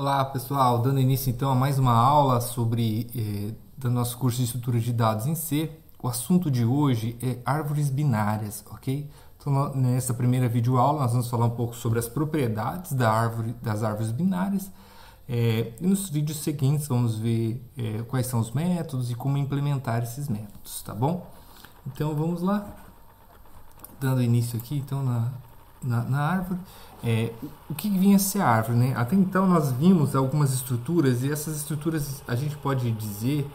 Olá pessoal, dando início então a mais uma aula do nosso curso de estrutura de dados em C. O assunto de hoje é árvores binárias, ok? Então nessa primeira videoaula nós vamos falar um pouco sobre as propriedades das árvores binárias e nos vídeos seguintes vamos ver quais são os métodos e como implementar esses métodos, tá bom? Então vamos lá, dando início aqui então na árvore. O que vinha a ser a árvore, né? Até então nós vimos algumas estruturas e essas estruturas a gente pode dizer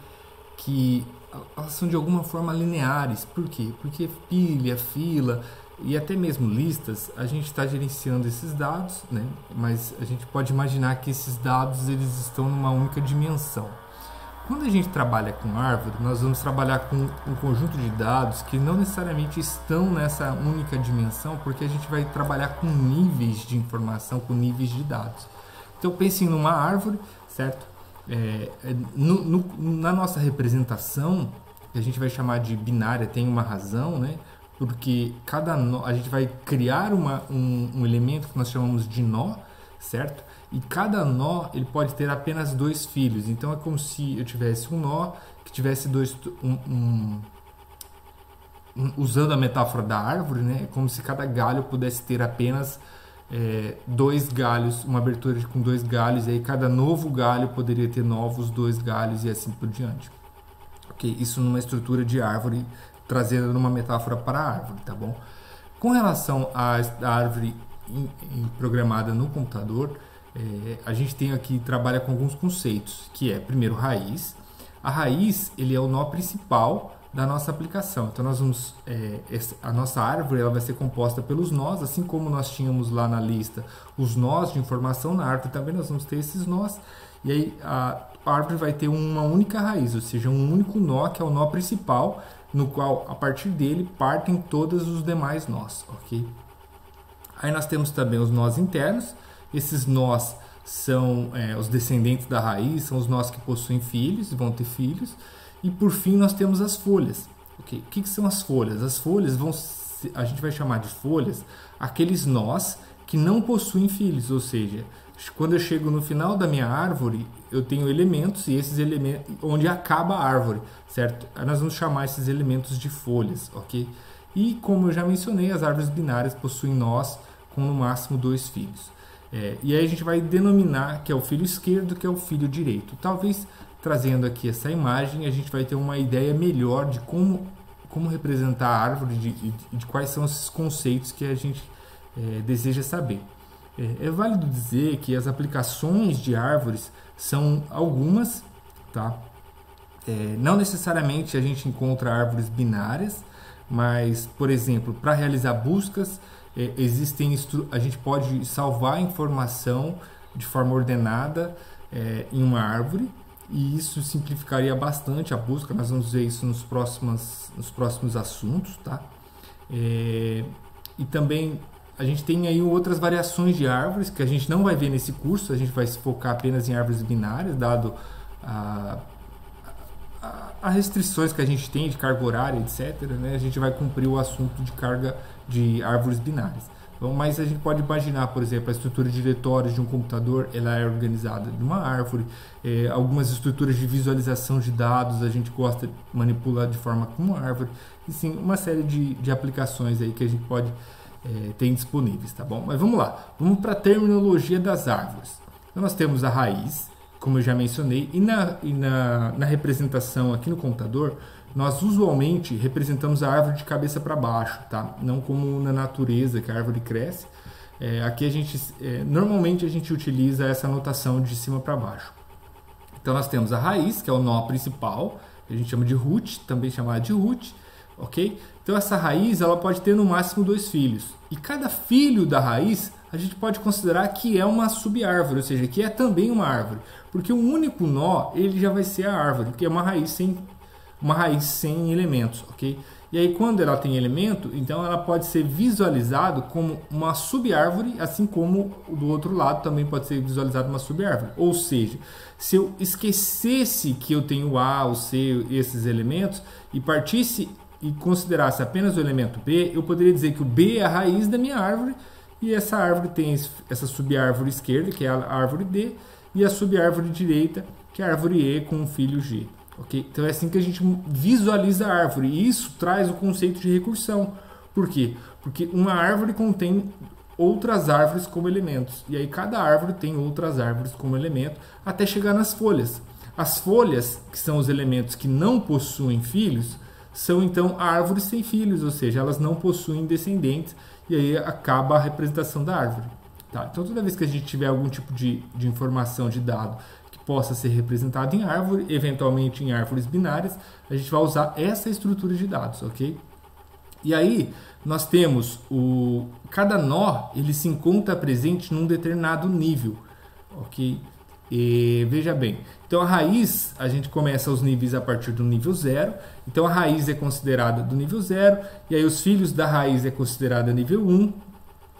que elas são de alguma forma lineares. Por quê? Porque pilha, fila e até mesmo listas, a gente está gerenciando esses dados, né? Mas a gente pode imaginar que esses dados eles estão numa única dimensão. Quando a gente trabalha com árvore, nós vamos trabalhar com um conjunto de dados que não necessariamente estão nessa única dimensão, porque a gente vai trabalhar com níveis de informação, com níveis de dados. Então pensem numa árvore, certo? Na nossa representação, que a gente vai chamar de binária, tem uma razão, né? Porque a gente vai criar um elemento que nós chamamos de nó, certo? E cada nó ele pode ter apenas dois filhos. Então é como se eu tivesse um nó que tivesse usando a metáfora da árvore, né? É como se cada galho pudesse ter apenas dois galhos, uma abertura com dois galhos, e aí cada novo galho poderia ter novos dois galhos e assim por diante. Ok? Isso numa estrutura de árvore, trazendo uma metáfora para a árvore, tá bom? Com relação à árvore programada no computador, a gente tem aqui, trabalha com alguns conceitos, que é, primeiro, raiz. A raiz, ele é o nó principal da nossa aplicação. Então, a nossa árvore ela vai ser composta pelos nós, assim como nós tínhamos lá na lista os nós de informação, na árvore também nós vamos ter esses nós. E aí, a árvore vai ter uma única raiz, ou seja, um único nó, que é o nó principal, no qual, a partir dele, partem todos os demais nós, ok? Aí nós temos também os nós internos. Esses nós são os descendentes da raiz, são os nós que possuem filhos, vão ter filhos. E por fim nós temos as folhas. Okay? O que são as folhas? As folhas a gente vai chamar de folhas aqueles nós que não possuem filhos, ou seja, quando eu chego no final da minha árvore, eu tenho elementos e esses elementos, onde acaba a árvore, certo? Nós vamos chamar esses elementos de folhas, ok? E como eu já mencionei, as árvores binárias possuem nós com no máximo dois filhos. E aí a gente vai denominar que é o filho esquerdo, que é o filho direito. Talvez trazendo aqui essa imagem, a gente vai ter uma ideia melhor de como representar a árvore e de quais são esses conceitos que a gente deseja saber. É válido dizer que as aplicações de árvores são algumas, tá? Não necessariamente a gente encontra árvores binárias, mas, por exemplo, para realizar buscas, a gente pode salvar a informação de forma ordenada em uma árvore, e isso simplificaria bastante a busca. Nós vamos ver isso nos próximos assuntos, tá? E também a gente tem aí outras variações de árvores que a gente não vai ver nesse curso, a gente vai se focar apenas em árvores binárias, dado as restrições que a gente tem de carga horária, etc., né? A gente vai cumprir o assunto de carga de árvores binárias. Então, mas a gente pode imaginar, por exemplo, a estrutura de diretórios de um computador, ela é organizada de uma árvore. Algumas estruturas de visualização de dados a gente gosta de manipular de forma como uma árvore. E sim, uma série de aplicações aí que a gente pode ter disponíveis, tá bom? Mas vamos lá, vamos para a terminologia das árvores. Então nós temos a raiz, como eu já mencionei, e na representação aqui no computador, nós usualmente representamos a árvore de cabeça para baixo, tá? Não como na natureza, que a árvore cresce. Aqui normalmente a gente utiliza essa notação de cima para baixo. Então nós temos a raiz, que é o nó principal, que a gente chama de root, também chamada de root, ok? Então essa raiz ela pode ter no máximo dois filhos. E cada filho da raiz a gente pode considerar que é uma subárvore, ou seja, que é também uma árvore. Porque o único nó ele já vai ser a árvore, que é uma raiz sem elementos, ok? E aí quando ela tem elemento, então ela pode ser visualizado como uma subárvore, assim como do outro lado também pode ser visualizado uma subárvore. Ou seja, se eu esquecesse que eu tenho o A, o C, esses elementos, e partisse e considerasse apenas o elemento B, eu poderia dizer que o B é a raiz da minha árvore, e essa árvore tem essa subárvore esquerda, que é a árvore D, e a subárvore direita, que é a árvore E com o filho G. Okay? Então é assim que a gente visualiza a árvore, e isso traz o conceito de recursão. Por quê? Porque uma árvore contém outras árvores como elementos, e aí cada árvore tem outras árvores como elemento, até chegar nas folhas. As folhas, que são os elementos que não possuem filhos, são então árvores sem filhos, ou seja, elas não possuem descendentes, e aí acaba a representação da árvore. Tá? Então toda vez que a gente tiver algum tipo de informação, de dado, que possa ser representado em árvore, eventualmente em árvores binárias, a gente vai usar essa estrutura de dados, ok? E aí nós temos cada nó, ele se encontra presente num determinado nível, ok? E veja bem, então a raiz, a gente começa os níveis a partir do nível 0, então a raiz é considerada do nível 0, e aí os filhos da raiz é considerada nível 1,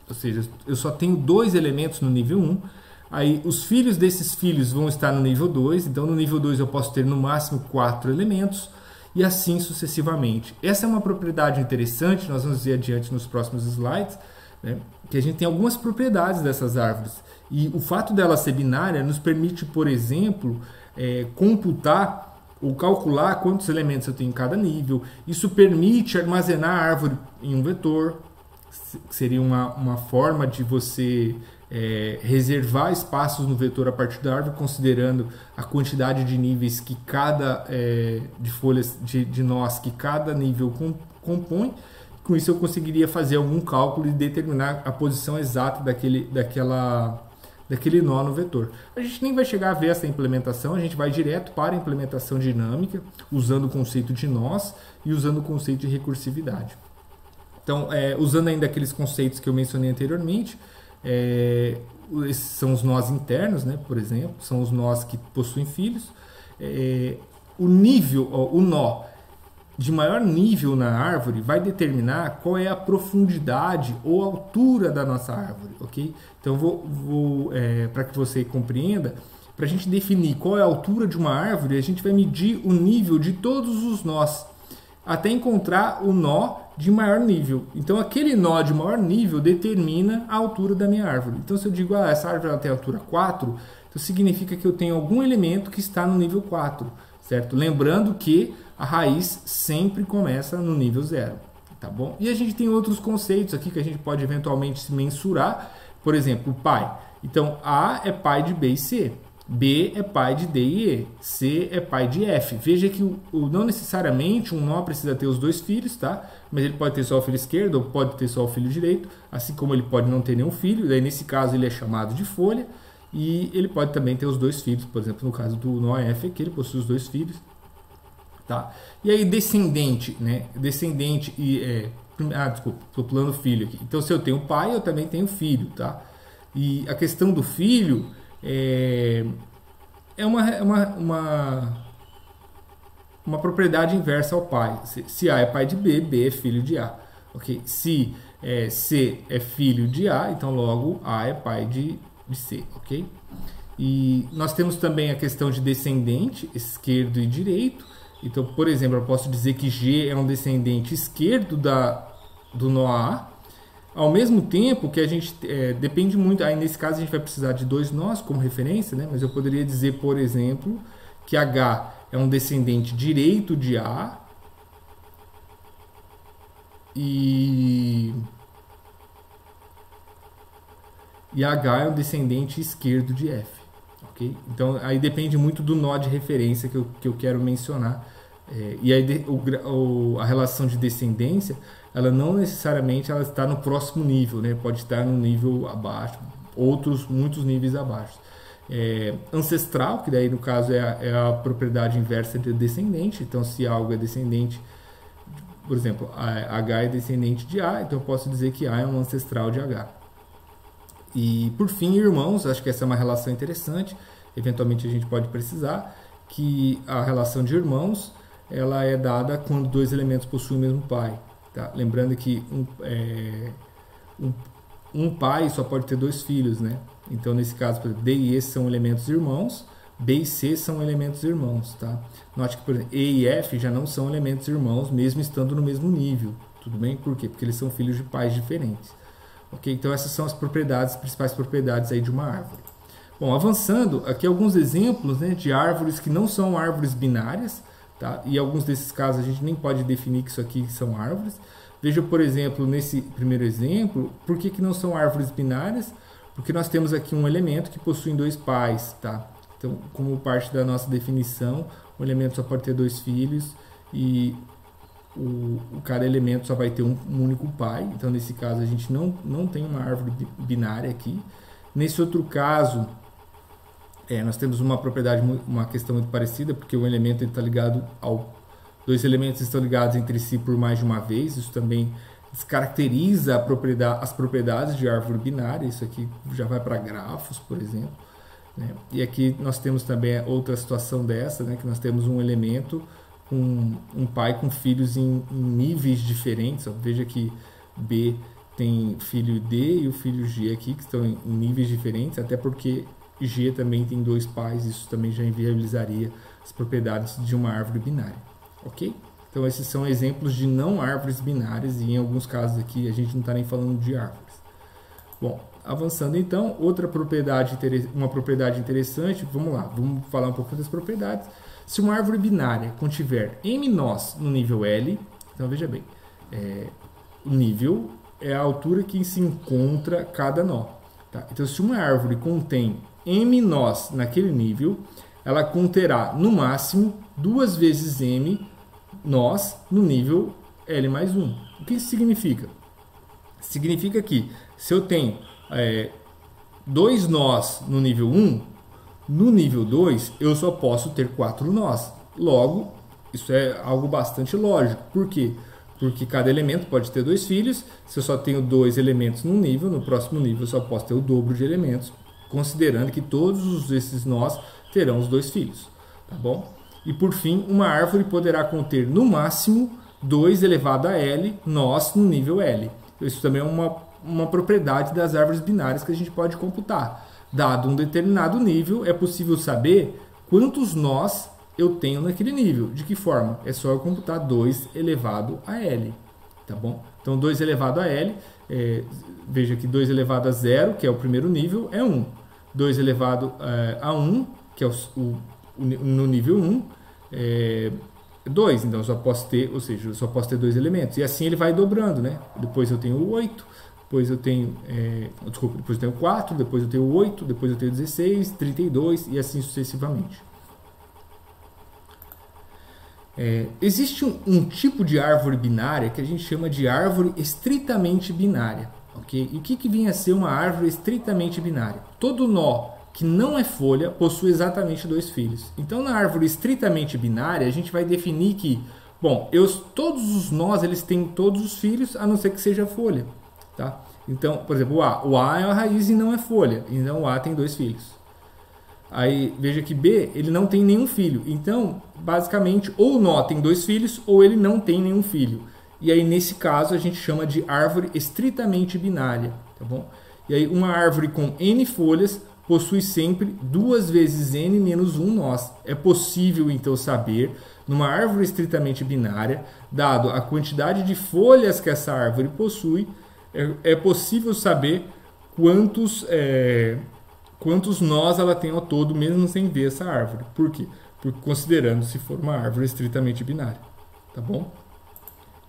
ou seja, eu só tenho 2 elementos no nível 1, aí os filhos desses filhos vão estar no nível 2, então no nível 2 eu posso ter no máximo 4 elementos, e assim sucessivamente. Essa é uma propriedade interessante, nós vamos ver adiante nos próximos slides, né, que a gente tem algumas propriedades dessas árvores. E o fato dela ser binária nos permite, por exemplo, computar ou calcular quantos elementos eu tenho em cada nível. Isso permite armazenar a árvore em um vetor, que seria uma forma de você reservar espaços no vetor a partir da árvore, considerando a quantidade de níveis que de folhas de nós que cada nível compõe. Com isso eu conseguiria fazer algum cálculo e determinar a posição exata daquele nó no vetor. A gente nem vai chegar a ver essa implementação, a gente vai direto para a implementação dinâmica, usando o conceito de nós e usando o conceito de recursividade. Então, usando ainda aqueles conceitos que eu mencionei anteriormente, esses são os nós internos, né, por exemplo, são os nós que possuem filhos. O nó de maior nível na árvore vai determinar qual é a profundidade ou altura da nossa árvore, ok? Então, para que você compreenda, para a gente definir qual é a altura de uma árvore, a gente vai medir o nível de todos os nós, até encontrar o nó de maior nível. Então, aquele nó de maior nível determina a altura da minha árvore. Então, se eu digo, essa árvore ela tem altura 4, então significa que eu tenho algum elemento que está no nível 4, certo? Lembrando que a raiz sempre começa no nível 0, tá bom? E a gente tem outros conceitos aqui que a gente pode eventualmente se mensurar. Por exemplo, o pai. Então, A é pai de B e C. B é pai de D e E. C é pai de F. Veja que não necessariamente um nó precisa ter os 2 filhos, tá? Mas ele pode ter só o filho esquerdo ou pode ter só o filho direito, assim como ele pode não ter nenhum filho. Daí, nesse caso, ele é chamado de folha. E ele pode também ter os 2 filhos. Por exemplo, no caso do nó F, que ele possui os 2 filhos. Tá? E aí, descendente, né? Descendente e... desculpa, estou pulando filho aqui. Então, se eu tenho pai, eu também tenho filho, tá? E a questão do filho é uma propriedade inversa ao pai. Se A é pai de B, B é filho de A. Okay? Se C é filho de A, então logo A é pai de C. Okay? E nós temos também a questão de descendente, esquerdo e direito. Então, por exemplo, eu posso dizer que G é um descendente esquerdo do nó A, ao mesmo tempo que a gente depende muito, aí nesse caso a gente vai precisar de 2 nós como referência, né? Mas eu poderia dizer, por exemplo, que H é um descendente direito de A e H é um descendente esquerdo de F. Okay? Então, aí depende muito do nó de referência que eu quero mencionar. E aí a relação de descendência, ela não necessariamente ela está no próximo nível, né? Pode estar no nível abaixo, muitos níveis abaixo. Ancestral, que daí no caso é a propriedade inversa de descendente. Então, se algo é descendente, por exemplo, H é descendente de A, então eu posso dizer que A é um ancestral de H. E por fim, irmãos, acho que essa é uma relação interessante, eventualmente a gente pode precisar, que a relação de irmãos ela é dada quando 2 elementos possuem o mesmo pai. Tá? Lembrando que um pai só pode ter 2 filhos, né? Então, nesse caso, por exemplo, D e E são elementos irmãos, B e C são elementos irmãos. Tá? Note que, por exemplo, E e F já não são elementos irmãos, mesmo estando no mesmo nível. Tudo bem? Por quê? Porque eles são filhos de pais diferentes. Okay? Então, essas são as principais propriedades aí de uma árvore. Bom, avançando, aqui alguns exemplos, né, de árvores que não são árvores binárias, tá? E alguns desses casos a gente nem pode definir que isso aqui são árvores. Veja, por exemplo, nesse primeiro exemplo, por que não são árvores binárias? Porque nós temos aqui um elemento que possui dois pais, tá? Então, como parte da nossa definição, o elemento só pode ter dois filhos e cada elemento só vai ter um único pai. Então, nesse caso, a gente não tem uma árvore binária aqui. Nesse outro caso, nós temos uma questão muito parecida, porque o elemento está ligado dois elementos estão ligados entre si por mais de uma vez. Isso também descaracteriza as propriedades de árvore binária. Isso aqui já vai para grafos, por exemplo, né? E aqui nós temos também outra situação dessa, né? Que nós temos um elemento com um pai com filhos em níveis diferentes. Ó, veja que B tem filho D e o filho G aqui, que estão em níveis diferentes, até porque G também tem dois pais. Isso também já inviabilizaria as propriedades de uma árvore binária. Ok? Então, esses são exemplos de não árvores binárias, e em alguns casos aqui a gente não está nem falando de árvores. Bom, avançando então, uma propriedade interessante, vamos lá, vamos falar um pouco das propriedades. Se uma árvore binária contiver m nós no nível L, então veja bem, o nível é a altura que se encontra cada nó. Tá? Então, se uma árvore contém m nós naquele nível, ela conterá no máximo 2 vezes m nós no nível L mais 1. O que isso significa? Significa que se eu tenho 2 nós no nível 1, no nível 2 eu só posso ter 4 nós. Logo, isso é algo bastante lógico. Por quê? Porque cada elemento pode ter 2 filhos. Se eu só tenho 2 elementos num nível, no próximo nível eu só posso ter o dobro de elementos, considerando que todos esses nós terão os 2 filhos. Tá bom? E por fim, uma árvore poderá conter no máximo 2 elevado a L nós no nível L. Isso também é uma propriedade das árvores binárias que a gente pode computar. Dado um determinado nível, é possível saber quantos nós eu tenho naquele nível. De que forma? É só eu computar 2 elevado a L. Tá bom? Então, 2 elevado a L, veja que 2 elevado a 0, que é o primeiro nível, é 1. 2 elevado a 1, que é no nível 1, 2, então eu só posso ter, ou seja, eu só posso ter 2 elementos. E assim ele vai dobrando, né? Depois eu tenho 8, depois eu tenho, depois eu tenho 4, depois eu tenho 8, depois eu tenho 16, 32 e assim sucessivamente. Existe um tipo de árvore binária que a gente chama de árvore estritamente binária. Okay? E o que vem a ser uma árvore estritamente binária? Todo nó que não é folha possui exatamente 2 filhos. Então, na árvore estritamente binária, a gente vai definir que, bom, todos os nós eles têm todos os filhos, a não ser que seja folha. Tá? Então, por exemplo, o A é a raiz e não é folha. Então, o A tem 2 filhos. Aí, veja que B, ele não tem nenhum filho. Então, basicamente, ou o nó tem 2 filhos, ou ele não tem nenhum filho. E aí, nesse caso, a gente chama de árvore estritamente binária. Tá bom? E aí, uma árvore com N folhas possui sempre 2 vezes n menos 1 nós. É possível, então, saber, numa árvore estritamente binária, dado a quantidade de folhas que essa árvore possui, é possível saber quantos nós ela tem ao todo, mesmo sem ver essa árvore. Por quê? Porque considerando se for uma árvore estritamente binária. Tá bom?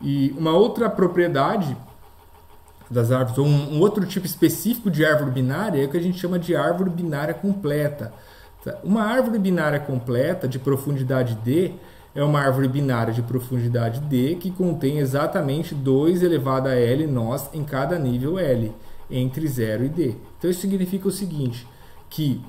E uma outra propriedade das árvores, ou um outro tipo específico de árvore binária, é o que a gente chama de árvore binária completa. Uma árvore binária completa de profundidade D é uma árvore binária de profundidade D que contém exatamente 2 elevado a L nós em cada nível L, entre 0 e D. Então isso significa o seguinte, que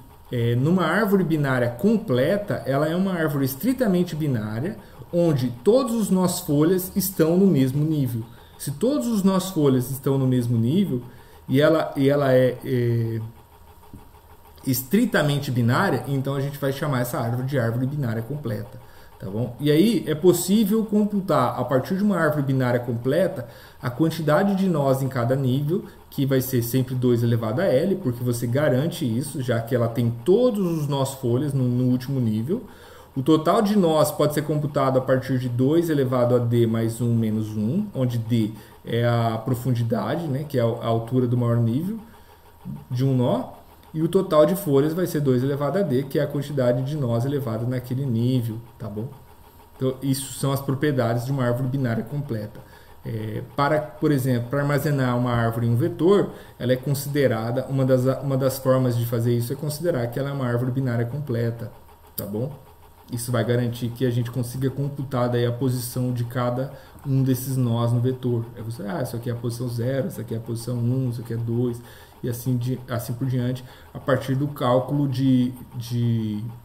numa árvore binária completa, ela é uma árvore estritamente binária, onde todos os nós folhas estão no mesmo nível. Se todos os nós folhas estão no mesmo nível e ela é estritamente binária, então a gente vai chamar essa árvore de árvore binária completa. Tá bom? E aí é possível computar, a partir de uma árvore binária completa, a quantidade de nós em cada nível, que vai ser sempre 2 elevado a L, porque você garante isso, já que ela tem todos os nós folhas no último nível. O total de nós pode ser computado a partir de 2 elevado a D mais 1 menos 1, onde D é a profundidade, né, que é a altura do maior nível de um nó. E o total de folhas vai ser 2 elevado a d, que é a quantidade de nós elevada naquele nível, tá bom? Então, isso são as propriedades de uma árvore binária completa. Por exemplo, para armazenar uma árvore em um vetor, ela é considerada, uma das formas de fazer isso é considerar que ela é uma árvore binária completa, tá bom? Isso vai garantir que a gente consiga computar daí a posição de cada um desses nós no vetor. Isso aqui é a posição 0, isso aqui é a posição 1, isso aqui é 2, e assim por diante, a partir do cálculo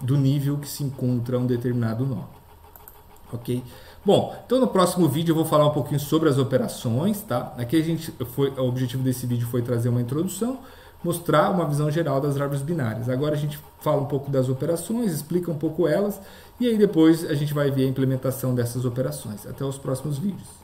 do nível que se encontra um determinado nó. Ok? Bom, então no próximo vídeo eu vou falar um pouquinho sobre as operações, tá? Aqui o objetivo desse vídeo foi trazer uma introdução, mostrar uma visão geral das árvores binárias. Agora a gente fala um pouco das operações, explica um pouco elas, e aí depois a gente vai ver a implementação dessas operações. Até os próximos vídeos.